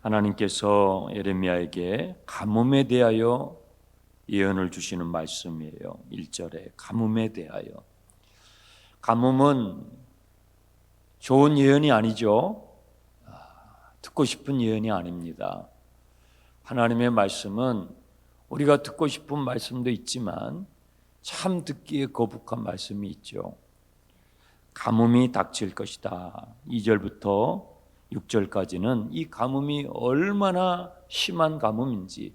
하나님께서 예레미야에게 가뭄에 대하여 예언을 주시는 말씀이에요. 1절에 가뭄에 대하여. 가뭄은 좋은 예언이 아니죠. 듣고 싶은 예언이 아닙니다. 하나님의 말씀은 우리가 듣고 싶은 말씀도 있지만 참 듣기에 거북한 말씀이 있죠. 가뭄이 닥칠 것이다. 2절부터 6절까지는 이 가뭄이 얼마나 심한 가뭄인지,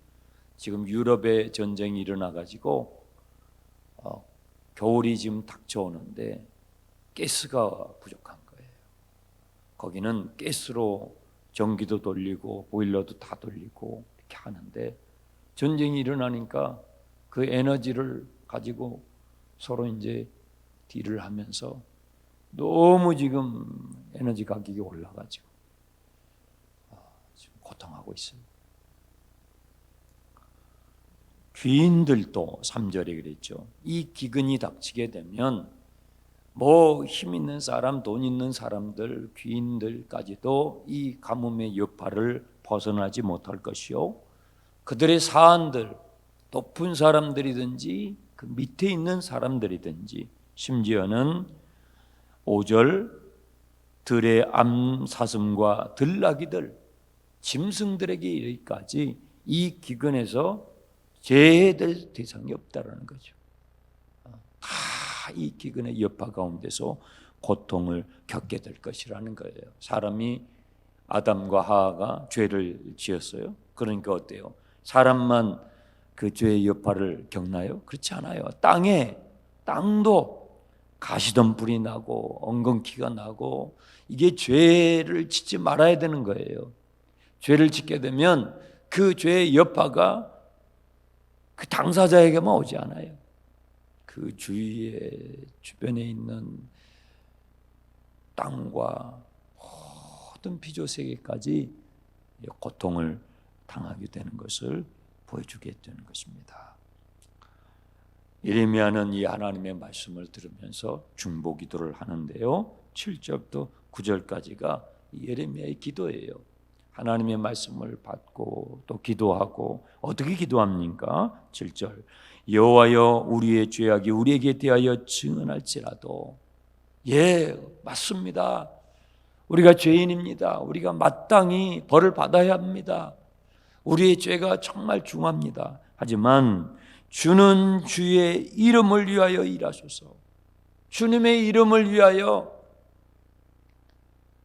지금 유럽에 전쟁이 일어나가지고 겨울이 지금 닥쳐오는데 가스가 부족한 거예요. 거기는 가스로 전기도 돌리고 보일러도 다 돌리고 이렇게 하는데, 전쟁이 일어나니까 그 에너지를 가지고 서로 이제 딜을 하면서 너무 지금 에너지 가격이 올라가지고 지금 고통하고 있어요. 귀인들도 3절에 그랬죠. 이 기근이 닥치게 되면 뭐 힘 있는 사람, 돈 있는 사람들, 귀인들까지도 이 가뭄의 여파를 벗어나지 못할 것이요, 그들의 사안들, 높은 사람들이든지 그 밑에 있는 사람들이든지, 심지어는 5절 들의 암사슴과 들나귀들, 짐승들에게 이르기까지 이 기근에서 제해될 대상이 없다라는 거죠. 다 이 기근의 여파 가운데서 고통을 겪게 될 것이라는 거예요. 사람이 아담과 하와가 죄를 지었어요. 그러니까 어때요? 사람만 그 죄의 여파를 겪나요? 그렇지 않아요. 땅도 가시덤불이 나고 엉겅퀴가 나고, 이게 죄를 짓지 말아야 되는 거예요. 죄를 짓게 되면 그 죄의 여파가 그 당사자에게만 오지 않아요. 그 주변에 있는 땅과 모든 피조세계까지 고통을 당하게 되는 것을 보여주게 되는 것입니다. 예레미야는 이 하나님의 말씀을 들으면서 중보 기도를 하는데요, 7절부터 9절까지가 예레미야의 기도예요. 하나님의 말씀을 받고 또 기도하고, 어떻게 기도합니까? 7절, 여호와여, 우리의 죄악이 우리에게 대하여 증언할지라도. 예, 맞습니다. 우리가 죄인입니다. 우리가 마땅히 벌을 받아야 합니다. 우리의 죄가 정말 중합니다. 하지만 주는 주의 이름을 위하여 일하소서. 주님의 이름을 위하여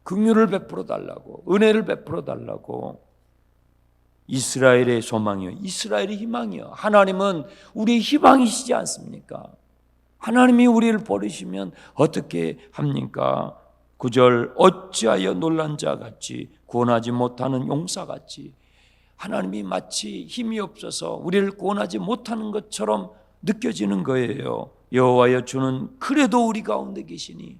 긍휼을 베풀어 달라고, 은혜를 베풀어 달라고. 이스라엘의 소망이요, 이스라엘의 희망이요. 하나님은 우리의 희망이시지 않습니까? 하나님이 우리를 버리시면 어떻게 합니까? 9절, 어찌하여 놀란 자 같이, 구원하지 못하는 용사 같이. 하나님이 마치 힘이 없어서 우리를 구원하지 못하는 것처럼 느껴지는 거예요. 여호와여, 주는 그래도 우리 가운데 계시니.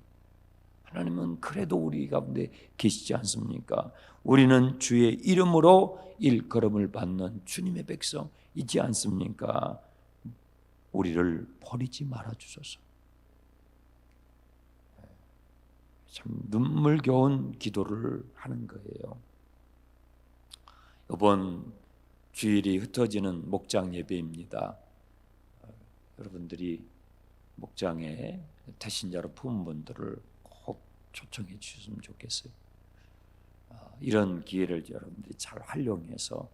하나님은 그래도 우리 가운데 계시지 않습니까? 우리는 주의 이름으로 일컬음을 받는 주님의 백성이지 않습니까? 우리를 버리지 말아주소서. 참 눈물겨운 기도를 하는 거예요. 이번 주일이 흩어지는 목장 예배입니다. 여러분들이 목장에 태신자로 품은 분들을 꼭 초청해 주셨으면 좋겠어요. 이런 기회를 여러분들이 잘 활용해서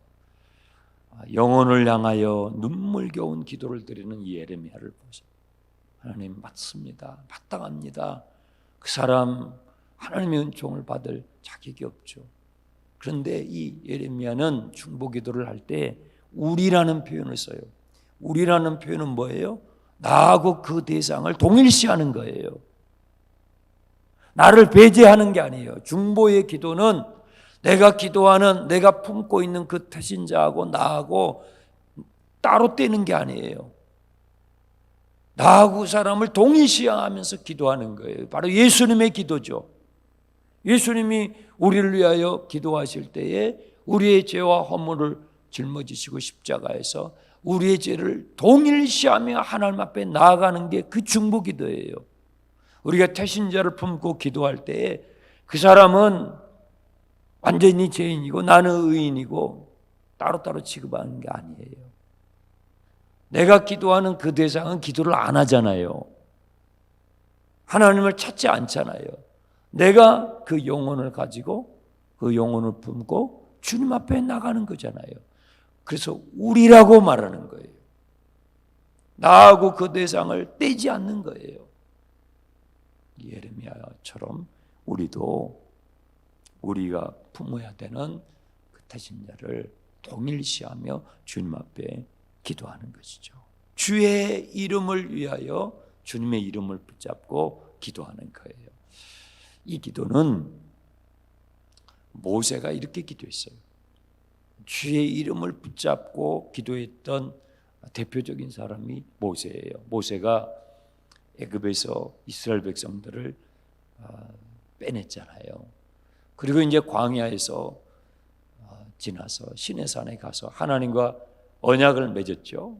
영혼을 향하여 눈물겨운 기도를 드리는 이 예레미야를 보세요. 하나님, 맞습니다. 마땅합니다. 그 사람 하나님의 은총을 받을 자격이 없죠. 그런데 이 예레미야는 중보 기도를 할 때 우리라는 표현을 써요. 우리라는 표현은 뭐예요? 나하고 그 대상을 동일시하는 거예요. 나를 배제하는 게 아니에요. 중보의 기도는 내가 기도하는, 내가 품고 있는 그 태신자하고 나하고 따로 떼는 게 아니에요. 나하고 사람을 동일시하면서 기도하는 거예요. 바로 예수님의 기도죠. 예수님이 우리를 위하여 기도하실 때에 우리의 죄와 허물을 짊어지시고 십자가에서 우리의 죄를 동일시하며 하나님 앞에 나아가는 게 그 중보 기도예요. 우리가 태신자를 품고 기도할 때에 그 사람은 완전히 죄인이고 나는 의인이고 따로따로 취급하는 게 아니에요. 내가 기도하는 그 대상은 기도를 안 하잖아요. 하나님을 찾지 않잖아요. 내가 그 영혼을 가지고 그 영혼을 품고 주님 앞에 나가는 거잖아요. 그래서 우리라고 말하는 거예요. 나하고 그 대상을 떼지 않는 거예요. 예레미야처럼 우리도 우리가 품어야 되는 그 태신자를 동일시하며 주님 앞에 기도하는 것이죠. 주의 이름을 위하여 주님의 이름을 붙잡고 기도하는 거예요. 이 기도는 모세가 이렇게 기도했어요. 주의 이름을 붙잡고 기도했던 대표적인 사람이 모세예요. 모세가 애굽에서 이스라엘 백성들을 빼냈잖아요. 그리고 이제 광야에서 지나서 시내산에 가서 하나님과 언약을 맺었죠.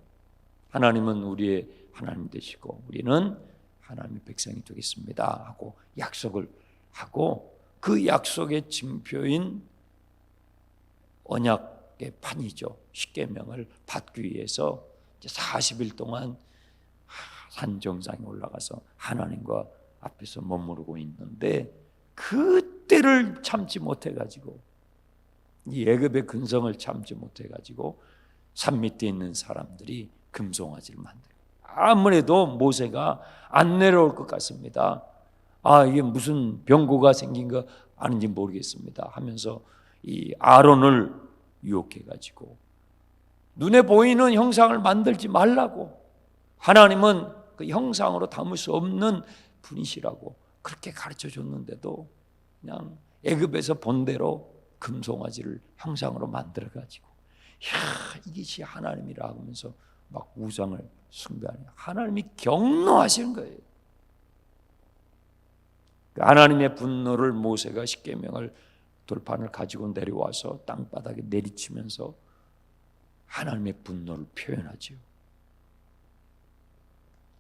하나님은 우리의 하나님 되시고 우리는 하나님의 백성이 되겠습니다 하고 약속을 하고 그 약속의 징표인 언약의 판이죠. 십계명을 받기 위해서 40일 동안 산 정상에 올라가서 하나님과 앞에서 머무르고 있는데 그때를 참지 못해가지고 이 애굽의 근성을 참지 못해가지고 산 밑에 있는 사람들이 금송아지를 만들어요. 아무래도 모세가 안 내려올 것 같습니다. 이게 무슨 병고가 생긴 거 아는지 모르겠습니다 하면서 이 아론을 유혹해가지고 눈에 보이는 형상을 만들지 말라고, 하나님은 그 형상으로 담을 수 없는 분이시라고 그렇게 가르쳐 줬는데도 그냥 애굽에서 본 대로 금송아지를 형상으로 만들어가지고 이것이 하나님이라 하면서 막 우상을 숭배하는, 하나님이 경노하신 거예요. 하나님의 분노를 모세가 십계명을 돌판을 가지고 내려와서 땅바닥에 내리치면서 하나님의 분노를 표현하죠.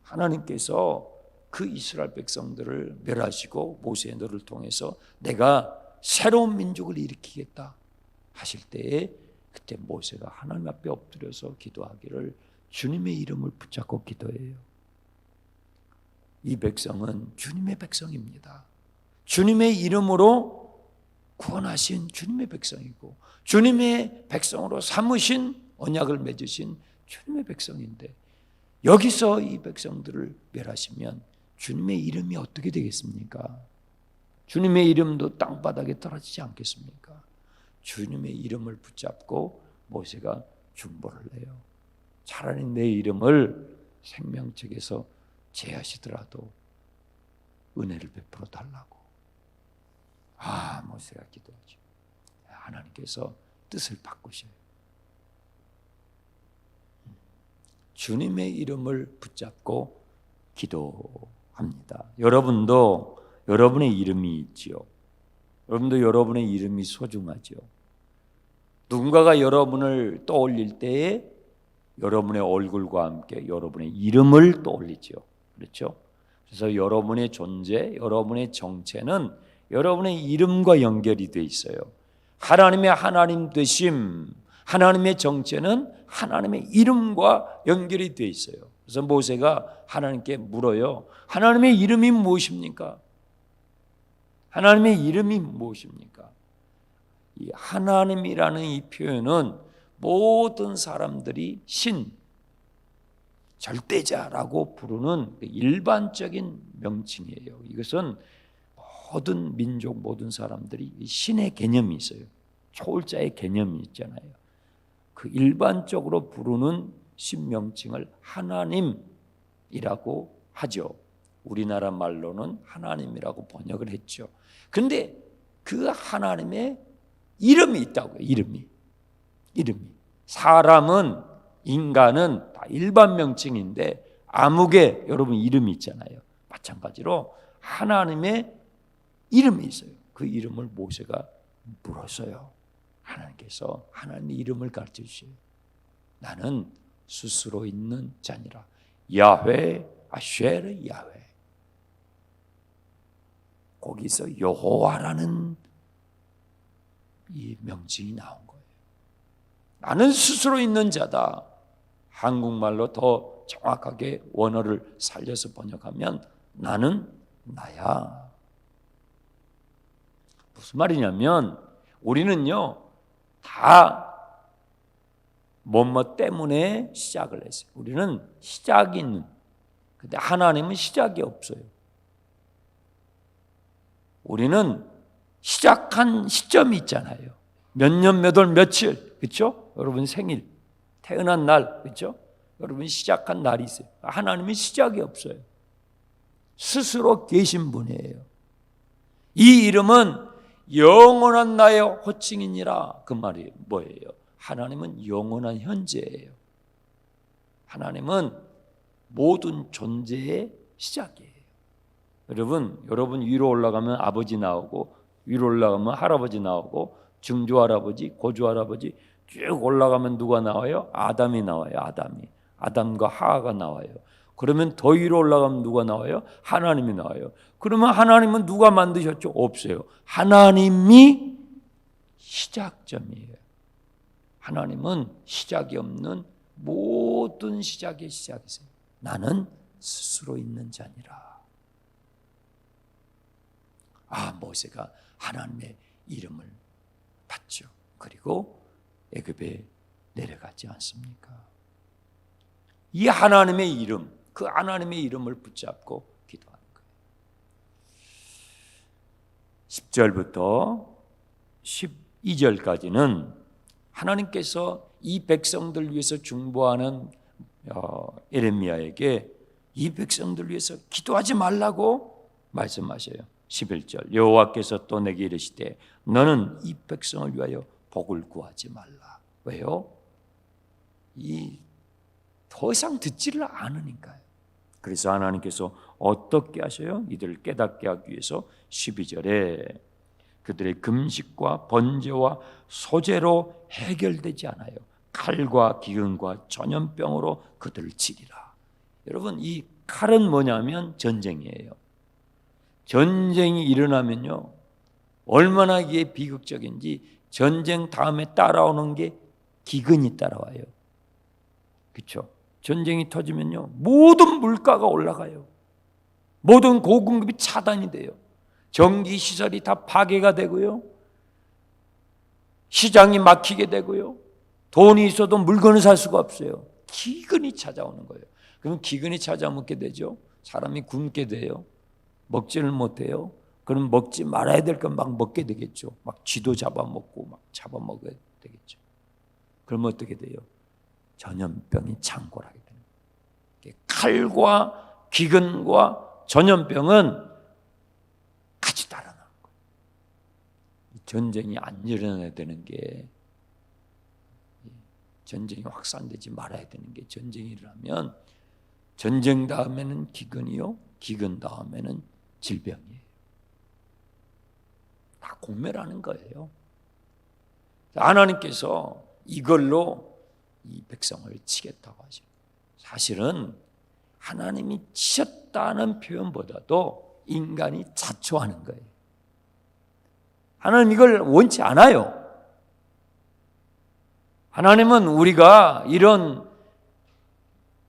하나님께서 그 이스라엘 백성들을 멸하시고 모세의 너를 통해서 내가 새로운 민족을 일으키겠다 하실 때에 그때 모세가 하나님 앞에 엎드려서 기도하기를 주님의 이름을 붙잡고 기도해요. 이 백성은 주님의 백성입니다. 주님의 이름으로 구원하신 주님의 백성이고 주님의 백성으로 삼으신 언약을 맺으신 주님의 백성인데 여기서 이 백성들을 멸하시면 주님의 이름이 어떻게 되겠습니까? 주님의 이름도 땅바닥에 떨어지지 않겠습니까? 주님의 이름을 붙잡고 모세가 중보를 해요. 차라리 내 이름을 생명책에서 제하시더라도 은혜를 베풀어 달라고. 모세가 기도하죠. 하나님께서 뜻을 바꾸셔요. 주님의 이름을 붙잡고 기도합니다. 여러분도 여러분의 이름이 있지요. 여러분도 여러분의 이름이 소중하죠. 누군가가 여러분을 떠올릴 때에 여러분의 얼굴과 함께 여러분의 이름을 떠올리죠. 그렇죠? 그래서 여러분의 존재, 여러분의 정체는 여러분의 이름과 연결이 돼 있어요. 하나님의 하나님 되심, 하나님의 정체는 하나님의 이름과 연결이 돼 있어요. 그래서 모세가 하나님께 물어요. 하나님의 이름이 무엇입니까? 하나님의 이름이 무엇입니까? 이 하나님이라는 이 표현은 모든 사람들이 신, 절대자라고 부르는 일반적인 명칭이에요. 이것은 모든 민족, 모든 사람들이 신의 개념이 있어요. 초월자의 개념이 있잖아요. 그 일반적으로 부르는 신 명칭을 하나님이라고 하죠. 우리나라 말로는 하나님이라고 번역을 했죠. 그런데 그 하나님의 이름이 있다고요. 이름이. 사람은, 인간은 다 일반 명칭인데 암흑에 여러분 이름이 있잖아요. 마찬가지로 하나님의 이름이 있어요. 그 이름을 모세가 물었어요. 하나님께서 하나님의 이름을 가르쳐 주셔요. 나는 스스로 있는 자니라. 야훼 아쉐르 야훼. 거기서 여호와라는 이 명칭이 나온 거예요. 나는 스스로 있는 자다. 한국말로 더 정확하게 원어를 살려서 번역하면 나는 나야. 무슨 말이냐면 우리는요 다 뭐뭐 때문에 시작을 했어요. 우리는 시작이 있는. 근데 하나님은 시작이 없어요. 우리는 시작한 시점이 있잖아요. 몇 년, 몇 월, 며칠, 그렇죠? 여러분 생일, 태어난 날, 그렇죠? 여러분 시작한 날이 있어요. 하나님은 시작이 없어요. 스스로 계신 분이에요. 이 이름은 영원한 나의 호칭이니라. 그 말이 뭐예요? 하나님은 영원한 현재예요. 하나님은 모든 존재의 시작이에요. 여러분 위로 올라가면 아버지 나오고 위로 올라가면 할아버지 나오고 증조 할아버지, 고조 할아버지 쭉 올라가면 누가 나와요? 아담이 나와요. 아담과 하하가 나와요. 그러면 더 위로 올라가면 누가 나와요? 하나님이 나와요. 그러면 하나님은 누가 만드셨죠? 없어요. 하나님이 시작점이에요. 하나님은 시작이 없는 모든 시작의 시작이세요. 나는 스스로 있는 자니라. 모세가 하나님의 이름을 받죠. 그리고 애굽에 내려가지 않습니까? 이 하나님의 이름, 그 하나님의 이름을 붙잡고 기도하는 거예요. 10절부터 12절까지는 하나님께서 이 백성들 위해서 중보하는 에레미야에게 이 백성들 위해서 기도하지 말라고 말씀하셔요. 11절 여호와께서 또 내게 이르시되 너는 이 백성을 위하여 복을 구하지 말라. 왜요? 더 이상 듣지를 않으니까요. 그래서 하나님께서 어떻게 하셔요? 이들을 깨닫게 하기 위해서 12절에 그들의 금식과 번제와 소제로 해결되지 않아요. 칼과 기근과 전염병으로 그들을 치리라. 여러분 이 칼은 뭐냐면 전쟁이에요. 전쟁이 일어나면요 얼마나 이게 비극적인지 전쟁 다음에 따라오는 게 기근이 따라와요. 그렇죠? 전쟁이 터지면요 모든 물가가 올라가요. 모든 고공급이 차단이 돼요. 전기 시설이 다 파괴가 되고요. 시장이 막히게 되고요. 돈이 있어도 물건을 살 수가 없어요. 기근이 찾아오는 거예요. 그럼 기근이 찾아오게 되죠. 사람이 굶게 돼요. 먹지를 못해요. 그럼 먹지 말아야 될 건 막 먹게 되겠죠. 막 쥐도 잡아먹고 막 잡아먹어야 되겠죠. 그럼 어떻게 돼요? 전염병이 창궐하게 됩니다. 칼과 기근과 전염병은 같이 따라나는 거예요. 전쟁이 안 일어나야 되는 게 전쟁이 확산되지 말아야 되는 게 전쟁이 일어나면 전쟁 다음에는 기근이요. 기근 다음에는 질병이에요. 다 공멸하는 거예요. 하나님께서 이걸로 이 백성을 치겠다고 하죠. 사실은 하나님이 치셨다는 표현보다도 인간이 자초하는 거예요. 하나님 이걸 원치 않아요. 하나님은 우리가 이런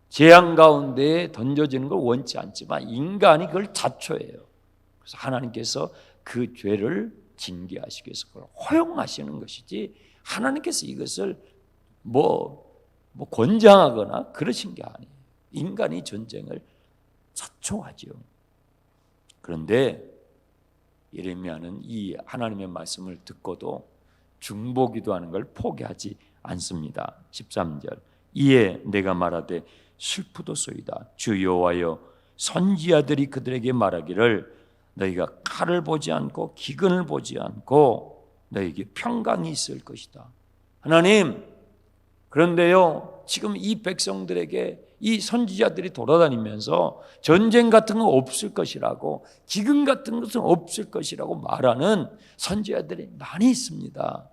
재앙 가운데 던져지는 걸 원치 않지만 인간이 그걸 자초해요. 그래서 하나님께서 그 죄를 징계하시기 위해서 그걸 허용하시는 것이지 하나님께서 이것을 권장하거나 그러신 게 아니에요. 인간이 전쟁을 자초하죠. 그런데 예레미야는 이 하나님의 말씀을 듣고도 중보기도하는 걸 포기하지 않습니다. 13절 이에 내가 말하되 슬프도소이다. 주 여호와여 선지자들이 그들에게 말하기를 너희가 칼을 보지 않고 기근을 보지 않고 너희에게 평강이 있을 것이다. 하나님 그런데요 지금 이 백성들에게 이 선지자들이 돌아다니면서 전쟁 같은 거 없을 것이라고 기근 같은 것은 없을 것이라고 말하는 선지자들이 많이 있습니다.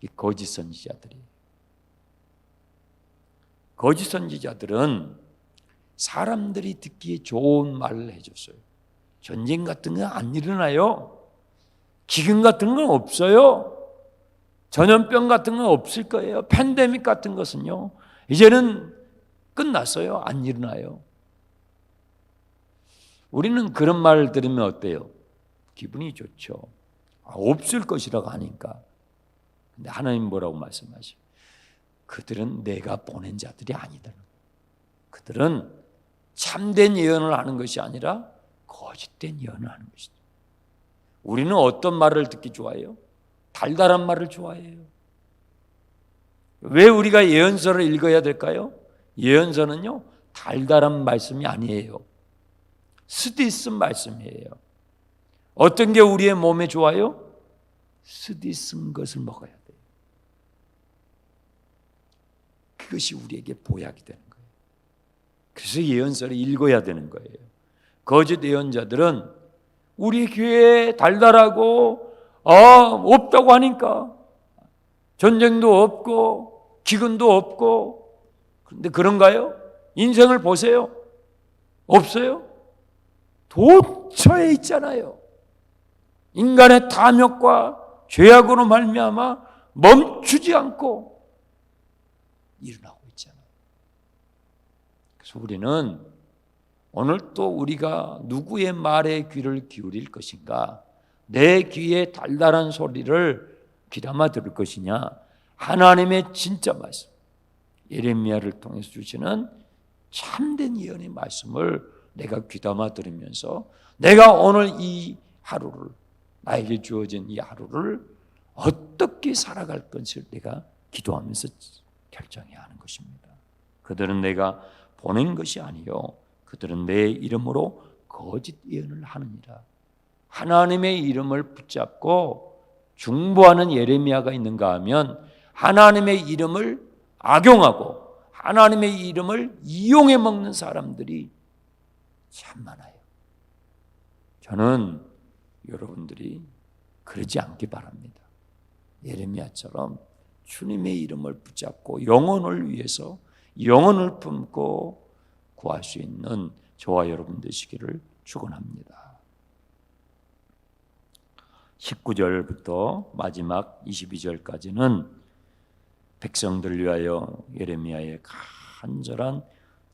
이 거짓 선지자들이. 거짓 선지자들은 사람들이 듣기에 좋은 말을 해줬어요. 전쟁 같은 건 안 일어나요. 기근 같은 건 없어요. 전염병 같은 건 없을 거예요. 팬데믹 같은 것은요, 이제는 끝났어요. 안 일어나요. 우리는 그런 말을 들으면 어때요? 기분이 좋죠. 없을 것이라고 하니까. 근데 하나님 뭐라고 말씀하시죠? 그들은 내가 보낸 자들이 아니다. 그들은 참된 예언을 하는 것이 아니라 거짓된 예언을 하는 것이죠. 우리는 어떤 말을 듣기 좋아해요? 달달한 말을 좋아해요. 왜 우리가 예언서를 읽어야 될까요? 예언서는요, 달달한 말씀이 아니에요. 쓰디쓴 말씀이에요. 어떤 게 우리의 몸에 좋아요? 쓰디쓴 것을 먹어야 돼요. 그것이 우리에게 보약이 되는 거예요. 그래서 예언서를 읽어야 되는 거예요. 거짓 예언자들은 우리 교회에 달달하고 없다고 하니까 전쟁도 없고 기근도 없고, 그런데 그런가요? 인생을 보세요. 없어요? 도처에 있잖아요. 인간의 탐욕과 죄악으로 말미암아 멈추지 않고 일어나고 있잖아요. 그래서 우리는 오늘 또 우리가 누구의 말에 귀를 기울일 것인가? 내 귀에 달달한 소리를 귀담아 들을 것이냐? 하나님의 진짜 말씀, 예레미야를 통해서 주시는 참된 예언의 말씀을 내가 귀담아 들으면서 내가 오늘 이 하루를, 나에게 주어진 이 하루를 어떻게 살아갈 것을 내가 기도하면서 결정해야 하는 것입니다. 그들은 내가 보낸 것이 아니요 그들은 내 이름으로 거짓 예언을 하느니라. 하나님의 이름을 붙잡고 중보하는 예레미야가 있는가 하면 하나님의 이름을 악용하고 하나님의 이름을 이용해 먹는 사람들이 참 많아요. 저는 여러분들이 그러지 않기 바랍니다. 예레미야처럼 주님의 이름을 붙잡고 영혼을 위해서 영혼을 품고 구할 수 있는 저와 여러분 되시기를 축원합니다. 19절부터 마지막 22절까지는 백성들 위하여 예레미야의 간절한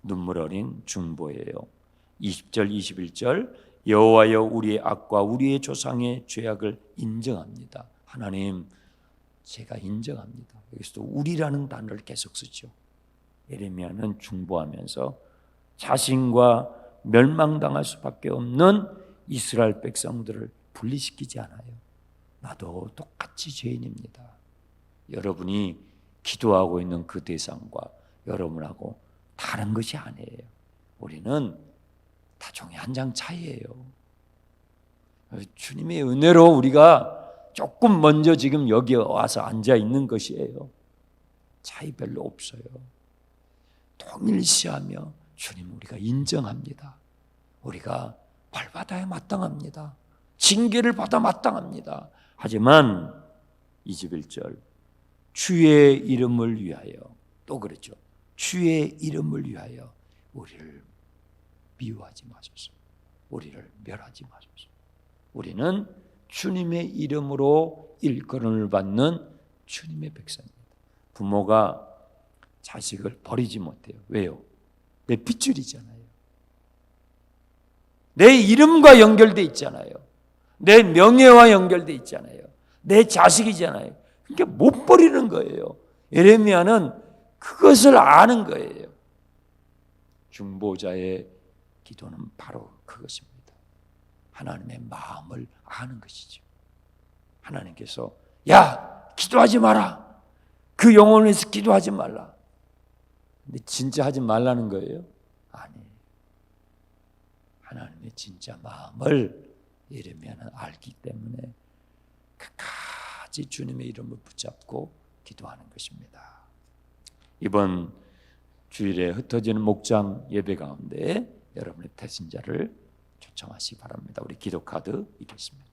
눈물 어린 중보예요. 20절, 21절 여호와여 우리의 악과 우리의 조상의 죄악을 인정합니다. 하나님, 제가 인정합니다. 여기서도 우리라는 단어를 계속 쓰죠. 예레미야는 중보하면서 자신과 멸망당할 수밖에 없는 이스라엘 백성들을 분리시키지 않아요. 나도 똑같이 죄인입니다. 여러분이 기도하고 있는 그 대상과 여러분하고 다른 것이 아니에요. 우리는 다 종이 한 장 차이예요. 주님의 은혜로 우리가 조금 먼저 지금 여기 와서 앉아 있는 것이에요. 차이 별로 없어요. 동일시하며 주님 우리가 인정합니다. 우리가 벌받아야 마땅합니다. 징계를 받아 마땅합니다. 하지만 21절 주의 이름을 위하여, 또 그랬죠. 주의 이름을 위하여 우리를 미워하지 마소서. 우리를 멸하지 마소서. 우리는 주님의 이름으로 일컬음을 받는 주님의 백성입니다. 부모가 자식을 버리지 못해요. 왜요? 내 핏줄이잖아요. 내 이름과 연결돼 있잖아요. 내 명예와 연결돼 있잖아요. 내 자식이잖아요. 그러니까 못 버리는 거예요. 예레미야는 그것을 아는 거예요. 중보자의 기도는 바로 그것입니다. 하나님의 마음을 아는 것이죠. 하나님께서 야, 기도하지 마라. 그 영혼을 위해서 기도하지 말라. 근데 진짜 하지 말라는 거예요? 아니에요. 하나님의 진짜 마음을 예레미야는 알기 때문에 끝까지 주님의 이름을 붙잡고 기도하는 것입니다. 이번 주일에 흩어지는 목장 예배 가운데 여러분의 태신자를 초청하시기 바랍니다. 우리 기도 카드 있겠습니다.